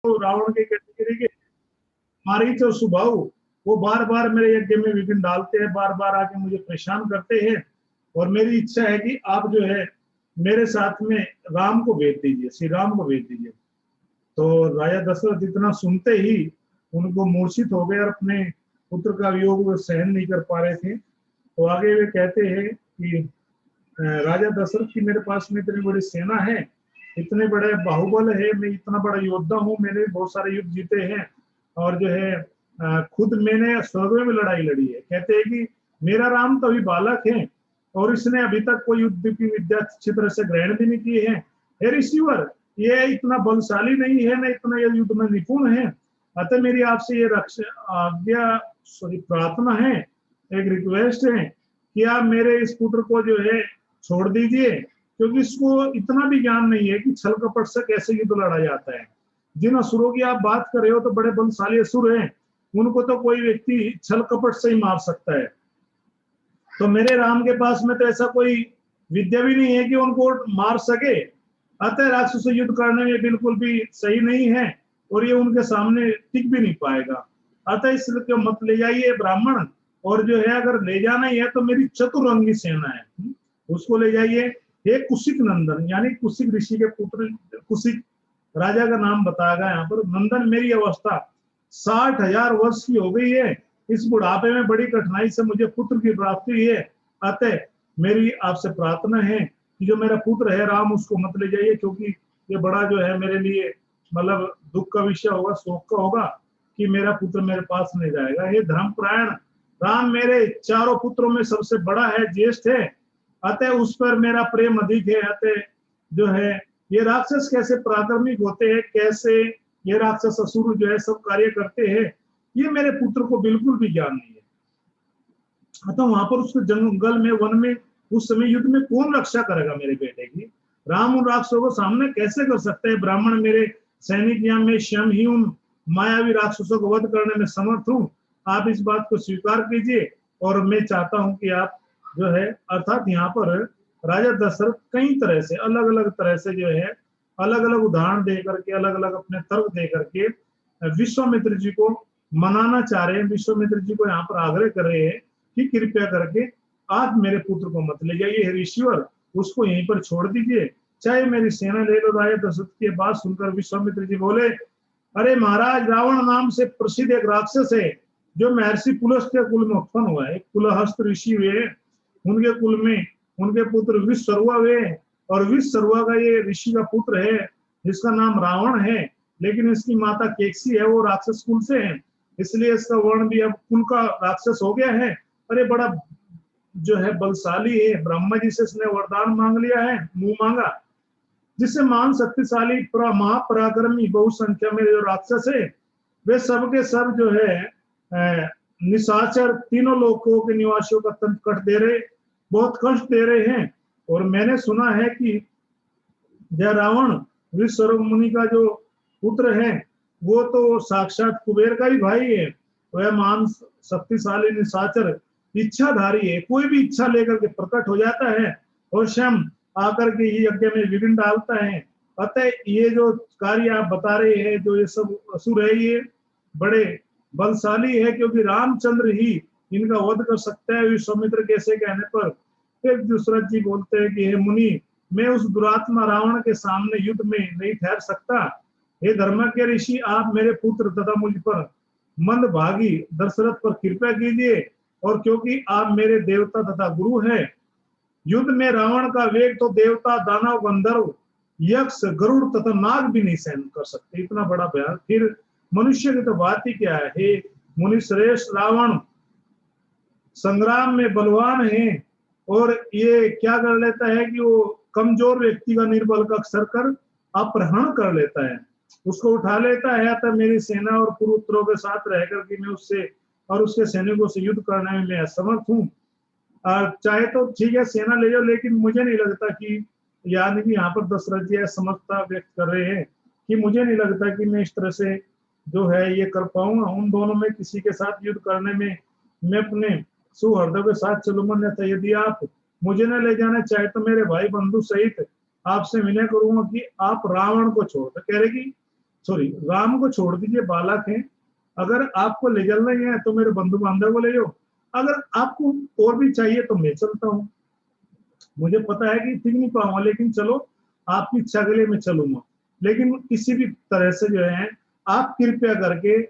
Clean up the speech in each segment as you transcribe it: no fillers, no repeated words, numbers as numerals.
तो रावण के कैटेगरी के मारीच और सुबाहु वो बार बार मेरे यज्ञ में विघ्न डालते हैं, बार बार आके मुझे परेशान करते हैं। और मेरी इच्छा है कि आप जो है मेरे साथ में राम को भेज दीजिए, श्री राम को भेज दीजिए। तो राजा दशरथ इतना सुनते ही उनको मूर्छित हो गए और अपने पुत्र का वियोग वो सहन नहीं कर पा रहे थे। तो आगे वे कहते हैं कि राजा दशरथ की मेरे पास में इतनी बड़ी सेना है, इतने बड़े बाहुबल है, मैं इतना बड़ा योद्धा हूँ, मैंने बहुत सारे युद्ध जीते हैं और जो है खुद मैंने स्वर्ग में लड़ाई लड़ी है। कहते हैं कि मेरा राम तो अभी बालक है और इसने अभी तक कोई युद्ध की विद्या अच्छी तरह से ग्रहण भी नहीं की है। हे ऋषिवर, ये इतना बलशाली नहीं है, ना इतना ये युद्ध में निपुण है। अतः मेरी आपसे ये आज्ञा प्रार्थना है, एक रिक्वेस्ट है कि आप मेरे इस पुत्र को जो है छोड़ दीजिए, क्योंकि इसको इतना भी ज्ञान नहीं है कि छल कपट से कैसे युद्ध लड़ा जाता है। जिन असुरों की आप बात कर रहे हो तो बड़े बलशाली असुर हैं, उनको तो कोई व्यक्ति छल कपट से ही मार सकता है। तो मेरे राम के पास में तो ऐसा कोई विद्या भी नहीं है कि उनको मार सके। अतः राक्षस से युद्ध करने में बिल्कुल भी सही नहीं है और ये उनके सामने टिक भी नहीं पाएगा। अतः इसलिए मत ले जाइए ब्राह्मण, और जो है अगर ले जाना ही है तो मेरी चतुरंगी सेना है, उसको ले जाइए। हे कुशिक नंदन, यानी कुशिक ऋषि के पुत्र कुशिक राजा का नाम बताया गया यहाँ पर। नंदन, मेरी अवस्था 60,000 वर्ष की हो गई है, इस बुढ़ापे में बड़ी कठिनाई से मुझे पुत्र की प्राप्ति हुई है। अतः मेरी आपसे प्रार्थना है कि जो मेरा पुत्र है राम, उसको मत ले जाइए, क्योंकि ये बड़ा जो है मेरे लिए मतलब दुख का विषय होगा, शोक का होगा कि मेरा पुत्र मेरे पास नहीं जाएगा। हे धर्मपरायण राम मेरे चारों पुत्रों में सबसे बड़ा है, ज्येष्ठ है, अतः उस पर मेरा प्रेम अधिक है। अतः जो है ये राक्षस कैसे पराक्रमिक होते हैं, कैसे ये राक्षस असुर जो है सब कार्य करते हैं, ये मेरे पुत्र को बिल्कुल भी ज्ञान नहीं है। अतः वहां पर उसके जंगल में, वन में उस समय युद्ध में कौन रक्षा करेगा मेरे बेटे की? राम उन राक्षसों को सामने कैसे कर सकते हैं? ब्राह्मण मेरे सैनिक या मैं स्वयं ही उन मायावी राक्षसों को वध करने में समर्थ हूँ। आप इस बात को स्वीकार कीजिए और मैं चाहता हूं कि आप जो है, अर्थात यहाँ पर राजा दशरथ कई तरह से अलग अलग तरह से जो है अलग अलग उदाहरण दे करके, अलग अलग अपने तर्क दे करके विश्वामित्र जी को मनाना चाह रहे हैं। विश्वामित्र जी को यहाँ पर आग्रह कर रहे हैं कि कृपया करके आप मेरे पुत्र को मत ले जाइए, हे ऋषिवर, उसको यहीं पर छोड़ दीजिए, चाहे मेरी सेना ले लो। राजा दशरथ की बात सुनकर विश्वामित्र जी बोले, अरे महाराज, रावण नाम से प्रसिद्ध एक राक्षस है जो महर्षि पुलस्त के कुल में उत्पन्न हुआ है। कुलहस्त ऋषि हुए, उनके कुल में उनके पुत्र विश्वसर्वा हुए, और विश्वसर्वा का ये ऋषि का पुत्र है जिसका नाम रावण है, लेकिन इसकी माता केकसी है, वो राक्षस कुल से है, इसलिए इसका वर्ण भी अब कुल का राक्षस हो गया है। अरे बड़ा जो है बलशाली है, ब्रह्मा जी से इसने वरदान मांग लिया है, मुंह मांगा, जिससे महान शक्तिशाली महापराक्रमी बहुसंख्या में जो राक्षस है वे सबके सब जो है निशाचर तीनों लोकों के निवासियों का तंत्र कट दे रहे, बहुत कष्ट दे रहे हैं। और मैंने सुना है कि जय रावण विश्व मुनि का जो पुत्र है वो तो साक्षात कुबेर का ही भाई है। वह महान शक्तिशाली निशाचर इच्छाधारी है, कोई भी इच्छा लेकर के प्रकट हो जाता है और स्वयं आकर के ये यज्ञ में विघ्न डालता है। अतः ये जो कार्य आप बता रहे हैं, जो ये सब असुर है, ये बड़े बलशाली है, क्योंकि रामचंद्र ही इनका वध कर सकता है। विश्वामित्र कैसे कहने पर फिर दशरथ जी बोलते हैं कि हे मुनि, मैं उस दुरात्मा रावण के सामने युद्ध में नहीं ठहर सकता। हे धर्म के ऋषि, आप मेरे पुत्र तथा मुझ पर मंदभागी दशरथ पर कृपा कीजिए, और क्योंकि आप मेरे देवता तथा गुरु हैं, युद्ध में रावण का वेग तो देवता, दानव, गंधर्व, यक्ष, गरुड़ तथा नाग भी नहीं सहन कर सकते, इतना बड़ा भयान। फिर मनुष्य की तो बात ही क्या है। हे मुनि श्रेष्ठ, रावण संग्राम में बलवान है, और ये क्या कर लेता है कि वो कमजोर व्यक्ति का निर्बल का अक्सर कर अपहरण कर लेता है, उसको उठा लेता है। अतः मेरी सेना और पुत्रों के साथ रह करके मैं उससे और उसके सैनिकों से युद्ध करने में मैं असमर्थ हूँ। चाहे तो ठीक है सेना ले जाओ, लेकिन मुझे नहीं लगता कि, यानी कि यहाँ पर दशरथ जी समझता व्यक्त कर रहे हैं कि मुझे नहीं लगता कि मैं इस तरह से जो है ये कर पाऊंगा। उन दोनों में किसी के साथ युद्ध करने में मैं अपने सुहृदय के साथ चलूंगा, नहीं यदि आप मुझे न ले जाना चाहे तो मेरे भाई बंधु सहित आपसे विनय करूंगा कि आप रावण को छोड़ दो। कह रहे कि सॉरी, राम को छोड़ दीजिए, बालक हैं, अगर आपको ले चलना ही है तो मेरे बंधु बांधव को ले जाओ, अगर आपको और भी चाहिए तो मैं चलता हूँ, मुझे पता है कि ठीक नहीं पाऊंगा, लेकिन चलो आपकी इच्छा के लिए मैं चलूंगा। लेकिन किसी भी तरह से जो है आप कृपया करके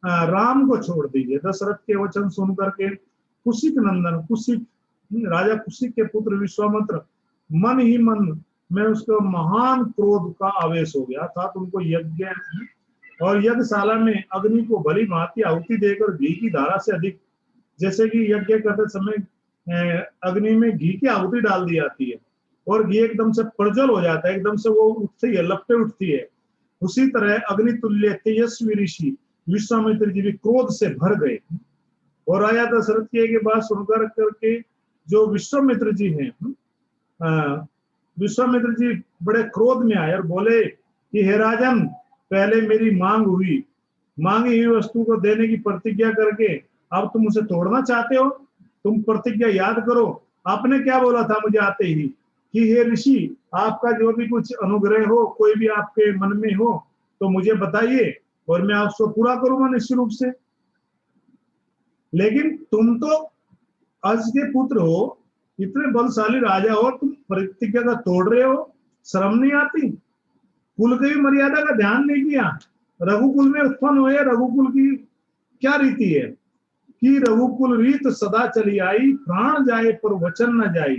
राम को छोड़ दीजिए। दशरथ के वचन सुन करके कुशिक नंदन, कुशिक राजा कुशिक के पुत्र विश्वामित्र मन ही मन में उसको महान क्रोध का आवेश हो गया था। तो उनको यज्ञ और यज्ञशाला में अग्नि को भली भांति आहुति देकर घी की धारा से अधिक, जैसे कि यज्ञ करते समय अग्नि में घी की आहुति डाल दी जाती है और घी एकदम से प्रज्वल हो जाता है, एकदम से वो उठती है, लपटे उठती है, उसी तरह अग्नि तुल्य तेजस्वी ऋषि विश्वामित्र जी भी क्रोध से भर गए। और राजा दशरथ की बात सुनकर करके जो विश्वामित्र जी हैं, विश्वामित्र जी बड़े क्रोध में आए और बोले कि हे राजन, पहले मेरी मांग हुई, मांगी हुई वस्तु को देने की प्रतिज्ञा करके अब तुम उसे तोड़ना चाहते हो। तुम प्रतिज्ञा याद करो, आपने क्या बोला था मुझे आते ही कि हे ऋषि, आपका जो भी कुछ अनुग्रह हो, कोई भी आपके मन में हो तो मुझे बताइए और मैं आपको पूरा करूंगा निश्चित रूप से। लेकिन तुम तो अर्ज के पुत्र हो, इतने बलशाली राजा हो, तुम प्रतिज्ञा का तोड़ रहे हो, शर्म नहीं आती? कुल की भी मर्यादा का ध्यान नहीं किया। रघुकुल में उत्पन्न हुए, रघुकुल की क्या रीति है कि रघुकुल रीत सदा चली आई, प्राण जाए पर वचन न जाए।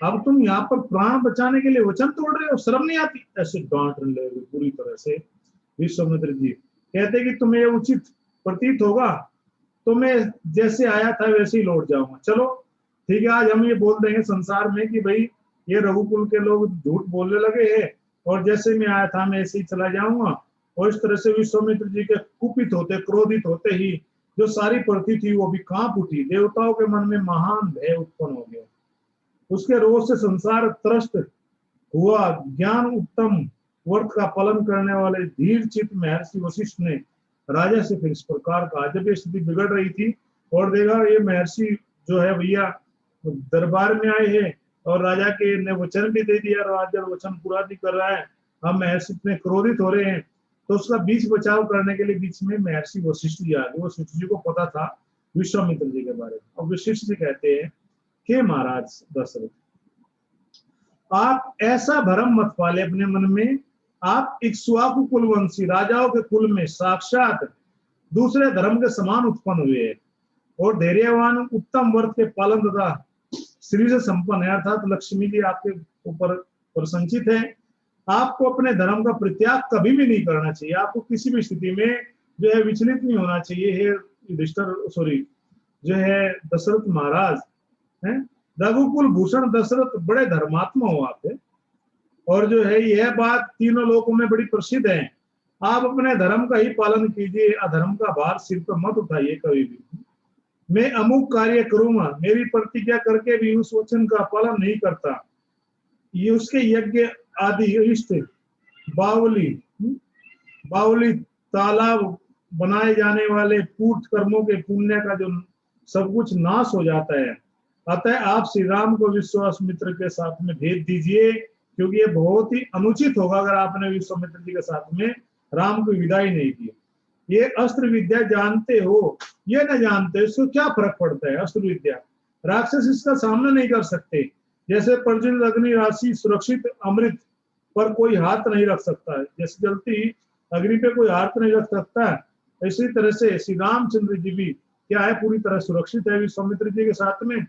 अब तुम यहाँ पर प्राण बचाने के लिए वचन तोड़ रहे हो, शर्म नहीं आती? ऐसे डांट रहे पूरी तरह से विश्वामित्र जी। कहते कि तुम्हें ये उचित प्रतीत होगा तो मैं जैसे आया था वैसे ही लौट जाऊंगा। चलो ठीक है, आज हम ये बोल देंगे संसार में कि भाई ये रघुकुल के लोग झूठ बोलने लगे हैं और जैसे मैं आया था मैं ऐसे ही चला जाऊंगा। और इस तरह से विश्वामित्र जी के कुपित होते, क्रोधित होते ही जो सारी पृथ्वी थी वो भी कांप उठी, देवताओं के मन में महान भय उत्पन्न हो गया। उसके रोष से संसार त्रस्त हुआ। ज्ञान उत्तम वर्त का पालन करने वाले धीर चित्त महर्षि वशिष्ठ ने राजा से फिर इस प्रकार कहा, जब ये स्थिति बिगड़ रही थी और देखा ये महर्षि जो है भैया दरबार में आए हैं और राजा के ने वचन भी दे दिया, राजा वचन पूरा नहीं कर रहा है, हम महर्षि इतने क्रोधित हो रहे हैं, तो उसका बीच बचाव करने के लिए बीच में महर्षि वशिष्ठ जी आ गए। वशिष्ठ जी को पता था विश्वामित्र जी के बारे में। और वशिष्ठ जी कहते हैं कि महाराज दशरथ, आप ऐसा भ्रम मत पाले अपने मन में, आप इक्ष्वाकु कुलवंशी राजाओं के कुल में साक्षात दूसरे धर्म के समान उत्पन्न हुए और धैर्यवान उत्तम वर्त के पालन तथा श्री से संपन्न है, अर्थात लक्ष्मी जी आपके ऊपर प्रसन्नचित है। आपको अपने धर्म का परित्याग कभी भी नहीं करना चाहिए, आपको किसी भी स्थिति में जो है विचलित नहीं होना चाहिए। हे युधिष्ठिर, सॉरी जो है दशरथ महाराज है, रघुकुल भूषण दशरथ बड़े धर्मात्मा हो आप है। और जो है यह बात तीनों लोकों में बड़ी प्रसिद्ध है, आप अपने धर्म का ही पालन कीजिए, अधर्म का भार सिर पर मत उठाइए कभी भी। मैं अमुक कार्य करूंगा, मेरी प्रतिज्ञा करके भी उस वचन का पालन नहीं करता, ये उसके यज्ञ आदि इष्ट बावली तालाब बनाए जाने वाले पूर्त कर्मों के पुण्य का जो सब कुछ नाश हो जाता है। अतः आप श्री राम को विश्वामित्र के साथ में भेज दीजिए, क्योंकि ये बहुत ही अनुचित होगा अगर आपने विश्वामित्र जी के साथ में राम को विदाई नहीं की। ये अस्त्र विद्या जानते हो, ये न जानते, इसको क्या फर्क पड़ता है? अस्त्र विद्या, राक्षस इसका सामना नहीं कर सकते। जैसे प्रज्वलित अग्नि राशि सुरक्षित अमृत पर कोई हाथ नहीं रख सकता है, जैसे जलती अग्नि पे कोई हाथ नहीं रख सकता है, इसी तरह से श्री रामचंद्र जी भी क्या है, पूरी तरह सुरक्षित है विश्वामित्र जी के साथ में।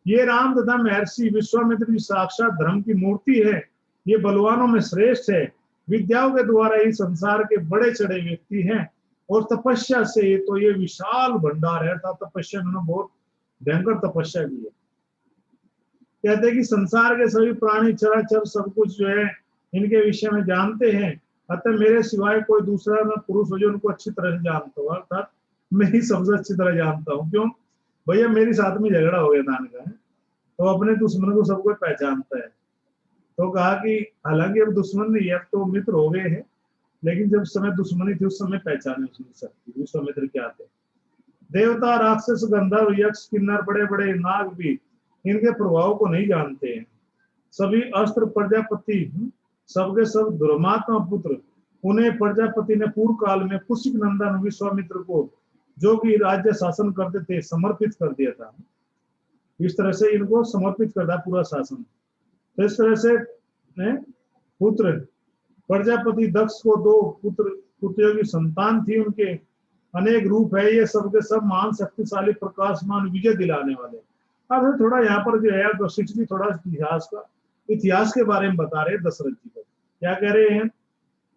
ये राम तथा महर्षि विश्वामित्र जी साक्षात धर्म की मूर्ति है, ये बलवानों में श्रेष्ठ है, विद्याओं के द्वारा ही संसार के बड़े चढ़े व्यक्ति हैं और तपस्या से तो ये विशाल भंडार है, अर्थात तपस्या उन्होंने बहुत भयंकर तपस्या की है। कहते हैं कि संसार के सभी प्राणी चराचर सब कुछ जो है इनके विषय में जानते हैं, अतः मेरे सिवाय कोई दूसरा न पुरुष हो जो उनको अच्छी तरह से जानता हो, अर्थात मैं ही सबसे अच्छी तरह जानता हूँ। क्यों भैया, मेरे साथ में झगड़ा हो गया था का, तो अपने दुश्मन को सब कोई पहचानता है। तो कहा कि हालांकि अब दुश्मन नहीं है, अब तो मित्र हो गए हैं, लेकिन जब समय दुश्मनी थी उस समय पहचाने नहीं सकती विश्वामित्र क्या थे। देवता, राक्षस, गंधर्व, यक्ष, किन्नर, बड़े बड़े नाग भी इनके प्रभाव को नहीं जानते हैं। सभी अस्त्र प्रजापति सबके सब दुर्मात्मा पुत्र उन्हें प्रजापति ने पूर्व काल में कुशिक नंदन विश्वामित्र को, जो कि राज्य शासन करते थे, समर्पित कर दिया था। इस तरह से इनको समर्पित कर दिया पूरा शासन। तो इस तरह से पुत्र प्रजापति दक्ष को 2 पुत्रों की संतान थी। उनके अनेक रूप है, ये सब के सब महान शक्तिशाली प्रकाशमान विजय दिलाने वाले। अब थोड़ा यहाँ पर जो है वशिष्ठ जी थोड़ा इतिहास के बारे में बता रहे हैं दशरथ जी को। क्या कह रहे हैं?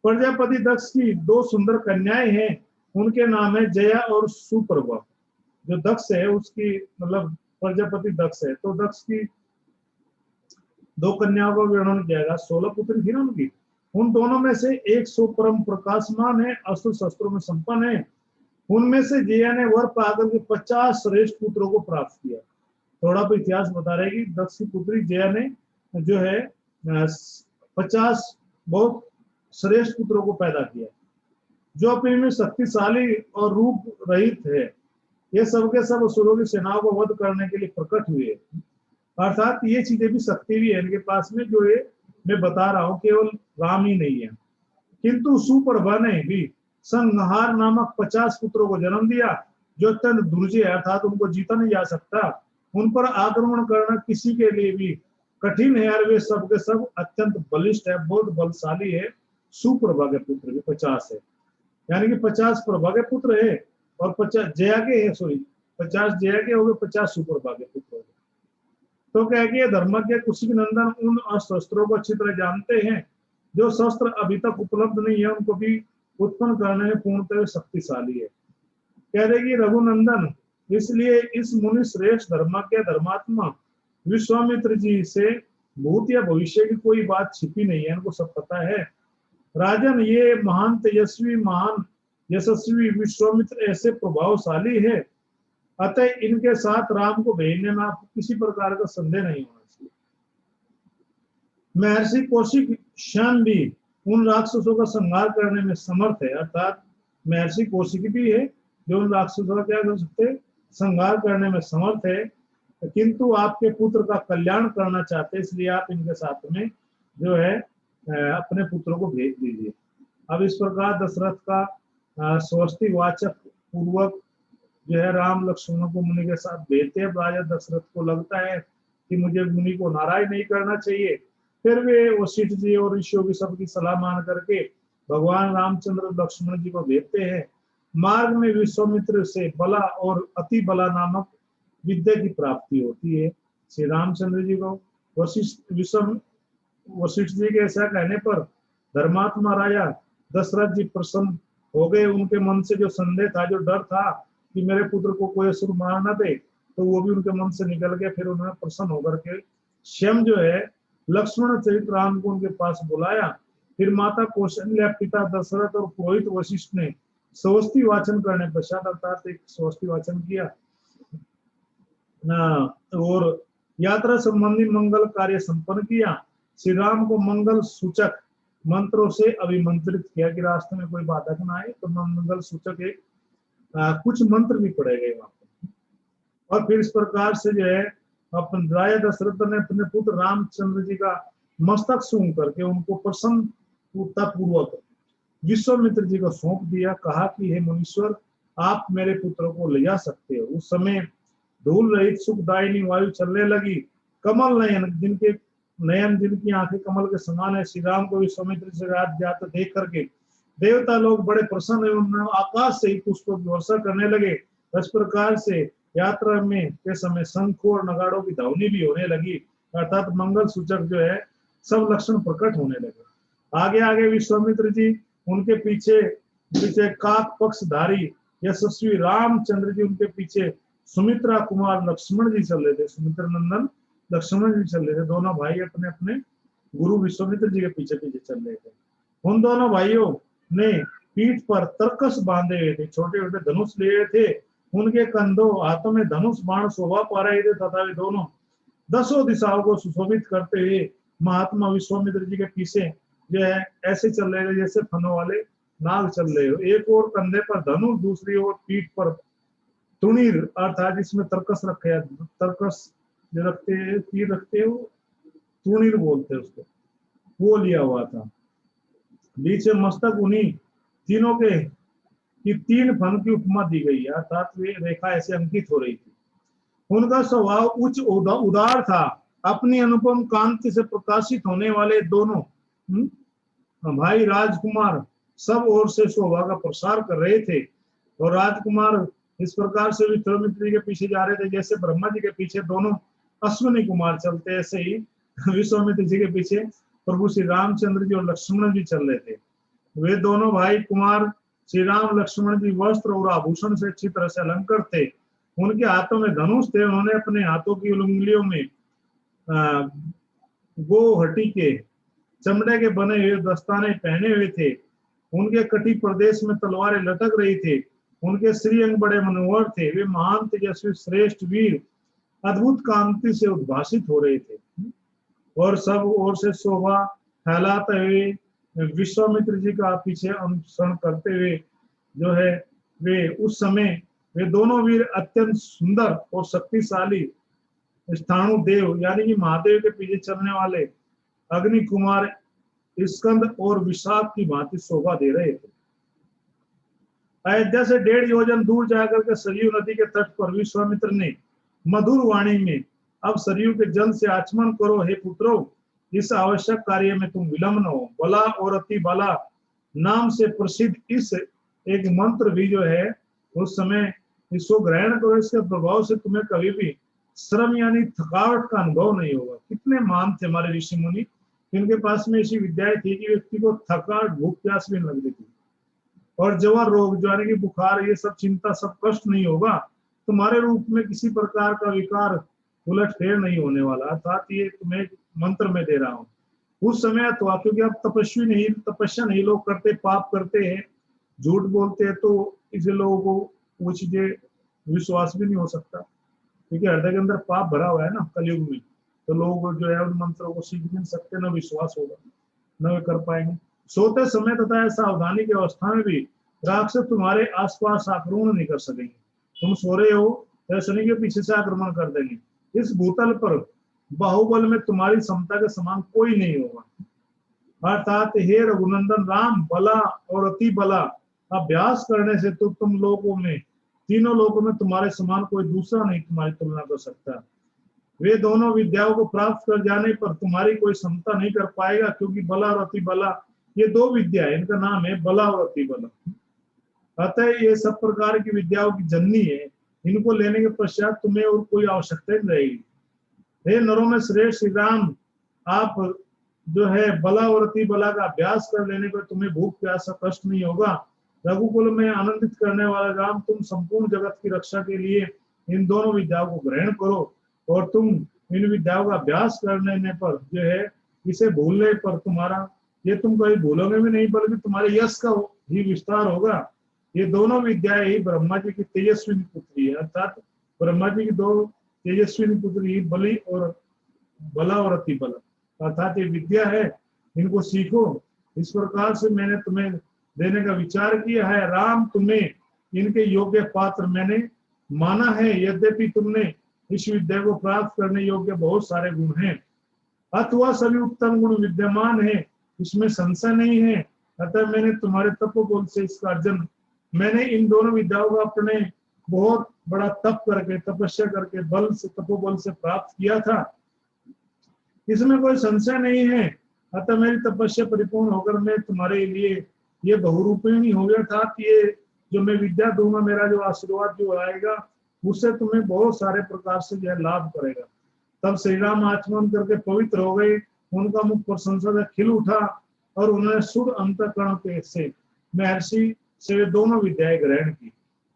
प्रजापति दक्ष की 2 सुंदर कन्याएं हैं, उनके नाम है जया और सुप्रभा। जो दक्ष है उसकी मतलब प्रजापति दक्ष है, तो दक्ष की 2 कन्याओं का वर्णन किया गया। 16 पुत्री थी ना उनकी। उन दोनों में से एक सो परम प्रकाशमान है, अस्त्र शस्त्रों में संपन्न है। उनमें से जया ने वर पाकर के 50 श्रेष्ठ पुत्रों को प्राप्त किया। थोड़ा तो इतिहास बता रहे कि दक्ष की पुत्री जया ने जो है 50 बहुत श्रेष्ठ पुत्रों को पैदा किया, जो अपने में शक्तिशाली और रूप रहित है। ये सबके सब असुरों की सेनाओं को वध करने के लिए प्रकट हुए। अर्थात ये चीजें भी शक्ति भी है इनके पास में, जो ये मैं बता रहा हूँ केवल राम ही नहीं है। किंतु सुप्रभा ने भी संहार नामक 50 पुत्रों को जन्म दिया, जो अत्यंत दुर्जय है, अर्थात उनको जीता नहीं जा सकता। उन पर आक्रमण करना किसी के लिए भी कठिन है, और वे सब के सब अत्यंत बलिष्ठ है, बहुत बलशाली है। सुप्रभा के पुत्र भी 50 है, यानी कि 50 प्रभा के पुत्र है और 50 जया के है, सॉरी 50 जया के हो गए, 50 सुप्रभा के पुत्र हो गए। तो क्या कि धर्मज्ञ कुशिक नंदन उन शस्त्रों को अच्छी तरह जानते हैं जो शस्त्र अभी तक उपलब्ध नहीं है, उनको भी उत्पन्न करने में पूर्णतः शक्तिशाली है। कह रहे कि रघुनंदन, इसलिए इस मुनि श्रेष्ठ धर्मज्ञ धर्मात्मा विश्वामित्र जी से भूत या भविष्य की कोई बात छिपी नहीं है, इनको सब पता है। राजन, ये महान तेजस्वी महान यशस्वी विश्वामित्र ऐसे प्रभावशाली है, अतः इनके साथ राम को भेजने में आपको किसी प्रकार का संदेह नहीं होना चाहिए। महर्षि कौशिक स्वयं भी उन राक्षसों का संहार करने में समर्थ है, अर्थात महर्षि कौशिक भी है जो उन राक्षसों का क्या कर सकते, संहार करने में समर्थ है। किंतु आपके पुत्र का कल्याण करना चाहते, इसलिए आप इनके साथ में जो है अपने पुत्रों को भेज दीजिए। अब इस प्रकार दशरथ का स्वस्ति वाचक पूर्वक जो है राम लक्ष्मण को मुनि के साथ भेजते हैं। राजा दशरथ को लगता है कि मुझे मुनि को नाराज नहीं करना चाहिए, फिर वे वशिष्ठ जी और ऋषियों की सबकी सलाह मान करके भगवान रामचंद्र लक्ष्मण जी को भेजते हैं। मार्ग में विश्वामित्र से बला और अति बला नामक विद्या की प्राप्ति होती है। श्री रामचंद्र जी को वशिष्ठ जी के ऐसा कहने पर धर्मात्मा राजा दशरथ जी प्रसन्न हो गए। उनके मन से जो संदेह था, जो डर था कि मेरे पुत्र को कोई असुर मार न दे, तो वो भी उनके मन से निकल गया। फिर उन्होंने प्रसन्न होकर के स्वयं जो है लक्ष्मण सहित राम को उनके पास बुलाया। फिर माता कौशल्या, पिता दशरथ और पुरोहित वशिष्ठ ने स्वस्ति वाचन करने पश्चात, अर्थात एक स्वस्ति वाचन किया और यात्रा संबंधी मंगल कार्य संपन्न किया। श्री राम को मंगल सूचक मंत्रों से अभिमंत्रित किया कि रास्ते में कोई बाधक ना आए, तो मंगल सूचक एक कुछ मंत्र भी पढ़े गए वहां पर। और फिर इस प्रकार से जो है अपन राजा दशरथ ने अपने पुत्र रामचंद्र जी का मस्तक सूंघ करके उनको प्रसन्नता पूर्वक विश्वामित्र जी को सौंप दिया। कहा कि हे मुनीश्वर, आप मेरे पुत्र को ले जा सकते हो। उस समय धूल रहित सुखदायिनी वायु चलने लगी। कमल नयन जिनकी आंखें कमल के समान है, श्री राम को विश्वामित्र से जाते देख करके देवता लोग बड़े प्रसन्न एवं आकाश से ही पुष्पों की वर्षा करने लगे। इस प्रकार से यात्रा में के समय शंख और नगाड़ों की ध्वनि भी होने लगी, अर्थात मंगल सूचक जो है सब लक्षण प्रकट होने लगे। आगे आगे विश्वामित्र जी, उनके पीछे पीछे काक पक्षधारी यशस्वी रामचंद्र जी, उनके पीछे सुमित्रा कुमार लक्ष्मण जी चल रहे थे। सुमित्र नंदन लक्ष्मण जी चल रहे थे। दोनों भाई अपने अपने गुरु विश्वामित्र जी के पीछे पीछे चल रहे थे। उन दोनों भाइयों ने पीठ पर तरकस बांधे हुए थे, छोटे छोटे धनुष लिए थे। उनके कंधों हाथों में धनुष बाण शोभा पा रहे थे, तथा वे दोनों 10 दिशाओं को सुशोभित करते हुए महात्मा विश्वामित्र जी के पीछे जो है ऐसे चल रहे थे जैसे फनों वाले नाग चल रहे हो। एक और कंधे पर धनुष, दूसरी ओर पीठ पर तुणीर, अर्थात जिसमें तरकस रखे, तरकस जो रखते तीर रखते हो, तुणीर बोलते उसको, वो लिया हुआ था। बीच में मस्तक उन्हीं तीनों के की 3 फन की उपमा दी गई है, अर्थात वे रेखा ऐसे अंकित हो रही थी। उनका स्वभाव उच्च उदार था। अपनी अनुपम कांति से प्रकाशित होने वाले दोनों भाई राजकुमार सब ओर से शोभा का प्रसार कर रहे थे, और राजकुमार इस प्रकार से विश्वामित्र जी के पीछे जा रहे थे जैसे ब्रह्मा जी के पीछे दोनों अश्विनी कुमार चलते, ऐसे ही विश्वामित्र जी के पीछे प्रभु श्री रामचंद्र जी और लक्ष्मण जी चल रहे थे। वे दोनों भाई कुमार श्री राम लक्ष्मण जी वस्त्र और आभूषण से अच्छी तरह से अलंकृत थे। उनके हाथों में धनुष थे। उन्होंने अपने हाथों की उंगलियों में गोहटी के चमड़े के बने हुए दस्ताने पहने हुए थे। उनके कटी प्रदेश में तलवारें लटक रही थी। उनके श्रीअंग बड़े मनोहर थे। वे महान तेजस्वी श्रेष्ठ वीर अद्भुत कांति से उद्भासित हो रहे थे, और सब ओर से शोभा फैलाते हुए विश्वामित्र जी का पीछे अनुसरण करते हुए जो है वे उस समय वे दोनों वीर अत्यंत सुंदर और शक्तिशाली स्थाणु देव यानी कि महादेव के पीछे चलने वाले अग्नि कुमार स्कंद और विशाख की भांति शोभा दे रहे थे। अयोध्या से 1.5 योजन दूर जाकर के सरयू नदी के तट पर विश्वामित्र ने मधुर वाणी में, अब सरयू के जल से आचमन करो हे पुत्रो, इस आवश्यक कार्य में तुम विलंब न हो। बला और अति बला नाम से प्रसिद्ध इस एक मंत्र भी जो है उस समय इसको ग्रहण करो। इसके प्रभाव से तुम्हें कभी भी श्रम यानी थकावट का अनुभव नहीं होगा। कितने महान थे हमारे ऋषि मुनि, इनके पास में ऐसी विद्याएं थी कि व्यक्ति को थकावट भूख प्यास भी लगती थी, और जवा रोग जो यानी कि बुखार ये सब चिंता सब कष्ट नहीं होगा। तुम्हारे रूप में किसी प्रकार का विकार उलट फेर नहीं होने वाला। अर्थात ये तुम्हें मंत्र में दे रहा हूँ। उस समय अथवा क्योंकि अब तपस्या नहीं लोग करते, पाप करते हैं, झूठ बोलते हैं, तो इसे लोगों को वो चीजें विश्वास भी नहीं हो सकता, क्योंकि हृदय के अंदर पाप भरा हुआ है ना कलयुग में। तो लोग जो है उन मंत्रों को सीख भी नहीं सकते, न विश्वास होगा, न वे कर पाएंगे। सोते समय तथा सावधानी की अवस्था में भी राक्षस तुम्हारे आसपास आक्रमण नहीं कर सकेंगे। तुम सो रहे हो तो शनि के पीछे से आक्रमण कर देंगे। इस भूतल पर बाहुबल में तुम्हारी क्षमता के समान कोई नहीं होगा। अर्थात हे रघुनंदन राम, बला और अति बला अभ्यास करने से तो तुम लोगों में, तीनों लोगों में तुम्हारे समान कोई दूसरा नहीं तुम्हारी तुलना कर सकता। वे दोनों विद्याओं को प्राप्त कर जाने पर तुम्हारी कोई क्षमता नहीं कर पाएगा, क्योंकि बला और अति बला ये 2 विद्या है, इनका नाम है बला और अति बला। अतः ये सब प्रकार की विद्याओं की जननी है। इनको लेने के पश्चात तुम्हें और कोई आवश्यकता नहीं रहेगी। हे नरों में श्रेष्ठ श्री राम, आप जो है बला और अति बला का अभ्यास कर लेने पर तुम्हें भूख प्यास का कष्ट नहीं होगा। रघुकुल में आनंदित करने वाला राम, तुम संपूर्ण जगत की रक्षा के लिए इन दोनों विद्याओं को ग्रहण करो, और तुम इन विद्याओं का अभ्यास करने पर जो है इसे भूलने पर तुम्हारा ये तुम कभी भूलोगे भी नहीं, बल्कि तुम्हारे यश का ही विस्तार होगा। ये दोनों विद्याएं ही ब्रह्मा जी की तेजस्विनी पुत्री है। अर्थात ब्रह्मा जी की 2 तेजस्विनी पुत्री बलि और बला और अति बला, अर्थात ये विद्या है, इनको सीखो। इस प्रकार से मैंने तुम्हें देने का विचार किया है। राम, तुम्हें इनके योग्य पात्र मैंने माना है। यद्यपि तुमने इस विद्या को प्राप्त करने योग्य बहुत सारे गुण हैं, अथवा सभी उत्तम गुण विद्यमान है, इसमें संशय नहीं है। अतः मैंने तुम्हारे तपोबल से इसका अर्जन, मैंने इन दोनों विद्याओं को अपने बहुत बड़ा तप करके, तपस्या करके, बल से, तपोबल से प्राप्त किया था, इसमें कोई संशय नहीं है। अतः मेरी तपस्या परिपूर्ण होकर मैं तुम्हारे लिए ये बहुरूपिणी हो गया था कि ये जो मैं विद्या दूंगा, मेरा जो आशीर्वाद जो आएगा उससे तुम्हें बहुत सारे प्रकार से यह लाभ करेगा। तब श्री राम आचमन करके पवित्र हो गए। उनका मुख प्रशंसा से खिल उठा, और उन्होंने शुद्ध अंतःकरण के से महर्षि से वे दोनों विद्याएं ग्रहण की।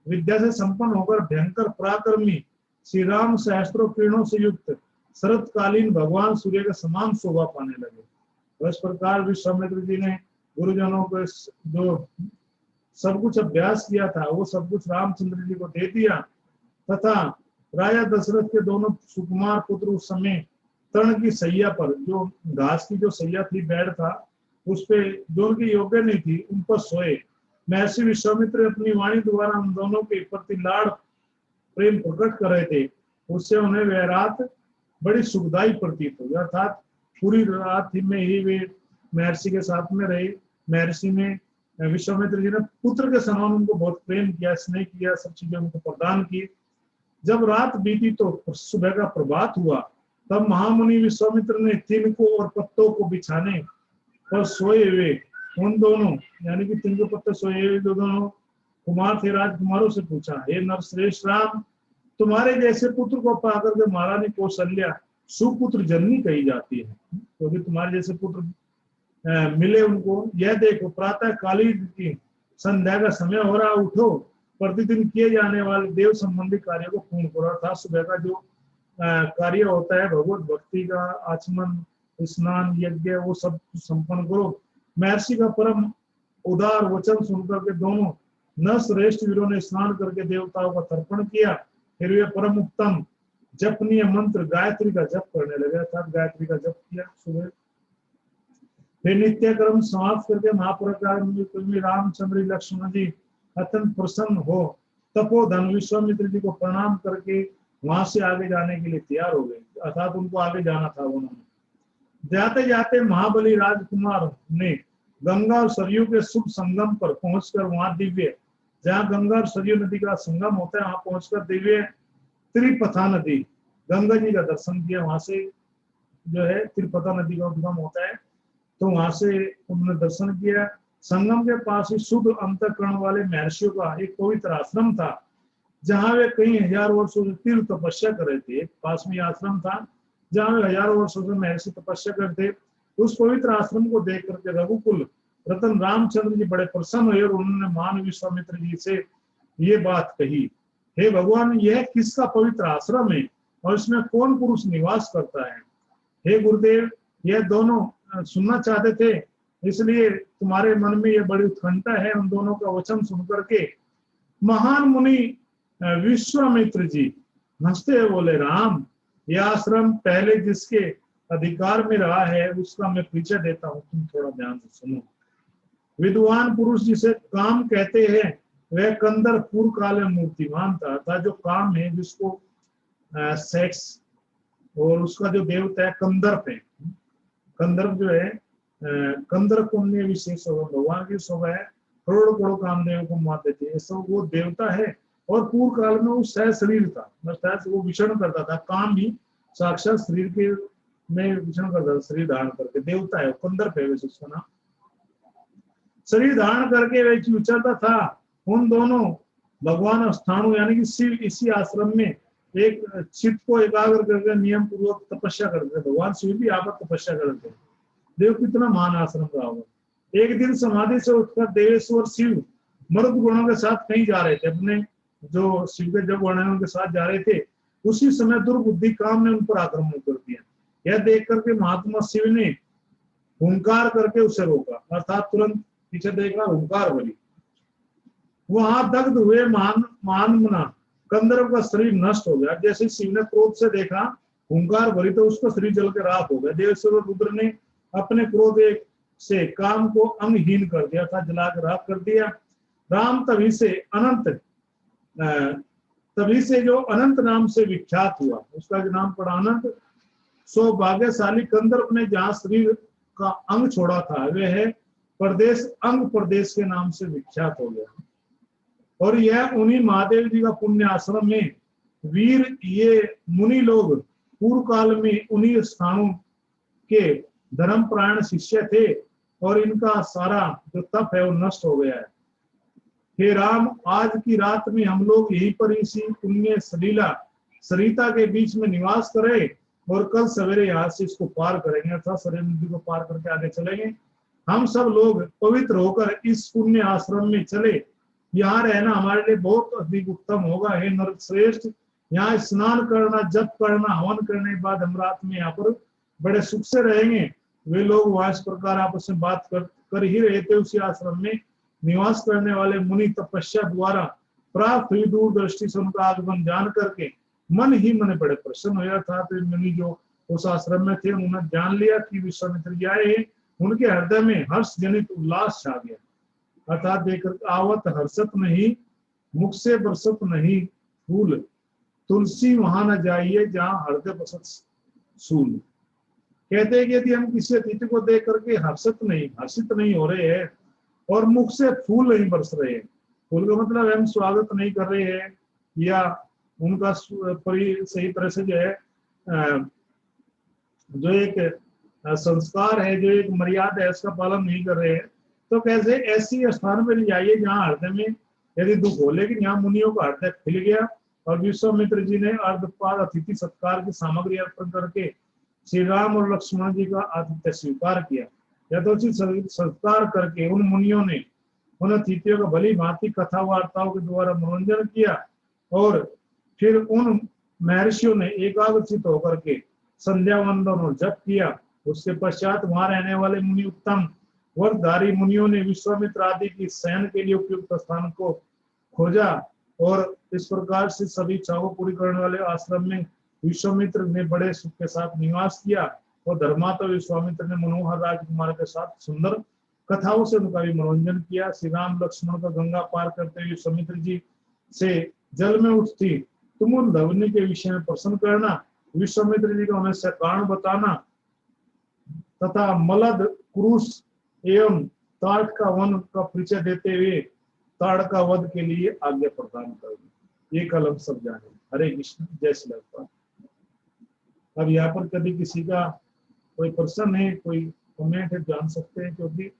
विद्या से संपन्न होकर भयंकर पराक्रमी श्री राम सहस्त्रों किरणों से युक्त शरतकालीन भगवान सूर्य के समान शोभा पाने लगे। तो इस प्रकार विश्वामित्र जी ने गुरुजनों को जो सब कुछ अभ्यास किया था वो सब कुछ रामचंद्र जी को दे दिया, तथा राजा दशरथ के दोनों सुकुमार पुत्र उस समय तर्ण की सैया पर, जो घास की जो सैया थी, बेड था, उस पे जो उनकी योग्य नहीं थी, उन पर सोए। महर्षि विश्वामित्र अपनी वाणी द्वारा उन दोनों के प्रति लाड़ प्रेम प्रकट कर रहे थे। उससे उन्हें वह रात बड़ी सुखदायी प्रतीत हुई। अर्थात पूरी रात में ही वे महर्षि के साथ में रहे, महर्षि में विश्वामित्र जी ने पुत्र के समान उनको बहुत प्रेम किया, स्नेह किया, सब चीजें उनको प्रदान की। जब रात बीती तो सुबह का प्रभात हुआ, तब महामुनि विश्वामित्र ने तिनकों और पत्तों को बिछाने पर सोए हुए उन दोनों, यानी कि तिनके पत्ते सोए हुए दोनों कुमार थे, राजकुमारों से पूछा, हे नरश्रेष्ठ राम, तुम्हारे जैसे पुत्र को पाकर के महारानी कौशल्या सुपुत्र जननी कही जाती है, क्योंकि तुम्हारे जैसे पुत्र मिले उनको। यह देखो प्रातः काली की संध्या का समय हो रहा, उठो, प्रतिदिन किए जाने वाले देव संबंधी कार्यों को पूर्ण करो। अर्थात सुबह का जो कार्य होता है भगवत भक्ति का, आचमन, स्नान, यज्ञ, वो सब संपन्न करो। महर्षि का परम उदार वचन सुनकर के दोनों न श्रेष्ठ वीरों ने स्नान करके देवताओं का तर्पण किया। फिर वे परम उत्तम जपनीय मंत्र गायत्री का जप करने लगे, अर्थात गायत्री का जप किया सुबह। फिर नित्य कर्म समाप्त करके महापराक्रमी रामचंद्र लक्ष्मण जी अत्यंत प्रसन्न हो तपोधन विश्वामित्र जी को प्रणाम करके वहां से आगे जाने के लिए तैयार हो गए, अर्थात उनको आगे जाना था। उन्होंने जाते जाते महाबली राजकुमार ने गंगा और सरयू के शुभ संगम पर पहुंचकर वहां दिव्य, जहाँ गंगा और सरयू नदी का संगम होता है, वहां पहुंचकर दिव्य त्रिपथा नदी गंगा जी का दर्शन किया। वहां से जो है त्रिपथा नदी का उद्गम होता है, तो वहां से उन्होंने दर्शन किया। संगम के पास ही शुद्ध अंतःकरण वाले महर्षियों का एक पवित्र आश्रम था, जहाँ वे कई हजार वर्षों से तीव्र तपस्या कर रहे थे। पास में आश्रम था जहाँ वे हजारों वर्षों से महर्षि तपस्या करते। उस पवित्र आश्रम को देख करके रघुकुल रतन रामचंद्र जी बड़े प्रसन्न हुए और उन्होंने मान विश्वामित्र जी से ये बात कही, हे भगवान, यह किसका पवित्र आश्रम है और इसमें कौन पुरुष निवास करता है? हे गुरुदेव, यह दोनों सुनना चाहते थे, इसलिए तुम्हारे मन में यह बड़ी उत्कंठा है। उन दोनों का वचन सुनकर के महान मुनि विश्वामित्र जी हंसते हुए बोले, राम, यह आश्रम पहले जिसके अधिकार में रहा है उसका मैं परिचय देता हूँ, तुम थोड़ा ध्यान से सुनो। विद्वान पुरुष जिसे काम कहते हैं वह कंदर पूर्व काल में मूर्तिमान था, जो काम है जिसको सेक्स, और उसका जो देवता है कंदर्प है। कंदर्प जो है कंदर्प पुण्य विशेष भगवान की शोभा है, करोड़ों करोड़ कामदेव को मार देते हैं, सब वो देवता है। और पूर्व काल में वो सह शरीर था, मतलब वो विचरण करता था, काम भी साक्षात शरीर के में विचरण करता था, शरीर धारण करके। देवता है, कंदर्प है वैसे उसका नाम। शरीर धारण करके वे विचरता था। उन दोनों भगवान स्थानु यानी कि शिव इसी आश्रम में एक चित्त को एकाग्र करके नियम पूर्वक तपस्या करते थे। भगवान शिव भी यहाँ पर तपस्या करते थे। देव कितना महान आश्रम रहा होगा। एक दिन समाधि से उठकर देवेश्वर शिव मर्द गुणों के साथ कहीं जा रहे थे, अपने जो शिव के जब गुण उनके साथ जा रहे थे। उसी समय दुर्बुद्धि काम ने उन पर आक्रमण कर दिया। यह देख करके महात्मा शिव ने हुंकार करके उसे रोका, अर्थात तुरंत पीछे देखा, हुंकार भरी। वहां दग्ध हुए महानमना कंदर्प का शरीर नष्ट हो गया। जैसे शिव ने क्रोध से देखा, हुंकार भरी, तो उसका शरीर जल के राख हो गया। देवेश्वर रुद्र ने अपने क्रोध से काम को अंगहीन कर दिया था, जला के राख कर दिया। राम तभी से जो अनंत नाम से विख्यात हुआ, उसका जो नाम पड़ा अनंत। सौभाग्यशाली कंदर्प ने जहाँ शरीर का अंग छोड़ा था वह है प्रदेश, अंग प्रदेश के नाम से विख्यात हो गया। और यह उन्हीं महादेव जी का पुण्य आश्रम में वीर ये मुनि लोग पूर्व काल में उन्हीं स्थानों के धर्मपरायण शिष्य थे, और इनका सारा जो तप है वो नष्ट हो गया है। हे राम, आज की रात में हम लोग यहीं पर इसी पुण्य सलीला सरिता के बीच में निवास करें, और कल सवेरे यहाँ से इसको पार करेंगे, अर्थात सरयू नदी को पार करके आगे चलेंगे। हम सब लोग पवित्र होकर इस पुण्य आश्रम में चले। यहाँ रहना हमारे लिए बहुत अधिक उत्तम होगा। हे नरश्रेष्ठ, यहाँ स्नान करना, जप करना, हवन करने के बाद हम रात में यहाँ पर बड़े सुख से रहेंगे। वे लोग वहां इस प्रकार आपस में बात कर ही रहे थे। उसी आश्रम में निवास करने वाले मुनि तपस्या द्वारा प्राप्त हुई दूरदृष्टि से उनका आगमन जान करके मन ही मन बड़े प्रसन्न हुआ था। तो मुनि जो उस आश्रम में थे उन्होंने जान लिया कि विश्वामित्र जी आए हैं। उनके हृदय में हर्ष जनित उल्लास छा गया, अर्थात देखकर आवत हर्षत नहीं, मुख से बरसत नहीं फूल, तुलसी वहां न जाइए जहाँ हृदय बसत सूल। कहते हैं कि यदि हम किसी अतिथि को देख करके हर्षित नहीं हो रहे हैं और मुख से फूल नहीं बरस रहे हैं, फूल का मतलब हम स्वागत नहीं कर रहे हैं या उनका सही तरह से जो है जो एक संस्कार है, जो एक मर्यादा है, उसका पालन नहीं कर रहे हैं, तो कैसे ऐसी स्थान पर ले जाइए जहाँ हृदय में यदि दुख हो। लेकिन यहाँ मुनियों का हृदय खिल गया और विश्वामित्र जी ने अर्धपाद अतिथि सत्कार की सामग्री अर्पण करके श्री राम और लक्ष्मण जी का आतिथ्य स्वीकार किया। यथोचित सत्कार करके उन मुनियों ने उन अतिथियों का भली भांति कथा वार्ताओं के द्वारा मनोरंजन किया और फिर उन महर्षियों ने एकाग्रचित होकर के संध्या वंदन और जप किया। उसके पश्चात वहां रहने वाले मुनि उत्तम वरधारी मुनियों ने विश्वामित्र आदि की शयन के लिए उपयुक्त स्थान को खोजा और इस प्रकार से सभी इच्छाओं को पूरी करने वाले आश्रम में विश्वामित्र ने बड़े सुख के साथ निवास किया और धर्मात्मा विश्वामित्र ने मनोहर राजकुमार के साथ सुंदर कथाओं से उनका भी मनोरंजन किया। श्री राम लक्ष्मण का गंगा पार करते हुए विश्वामित्र जी से जल में उठती तुम उन लवनी के विषय में प्रश्न करना, विश्वामित्र जी का उन्हें से कारण बताना तथा मलद क्रूस एवं ताड़ का वन का परिचय देते हुए ताड़ का वध के लिए आज्ञा प्रदान करेगी। ये कलम सब जाने। हरे कृष्ण, जय श्री राम। अब यहाँ पर कभी किसी का कोई प्रश्न है, कोई कमेंट है, जान सकते हैं, क्योंकि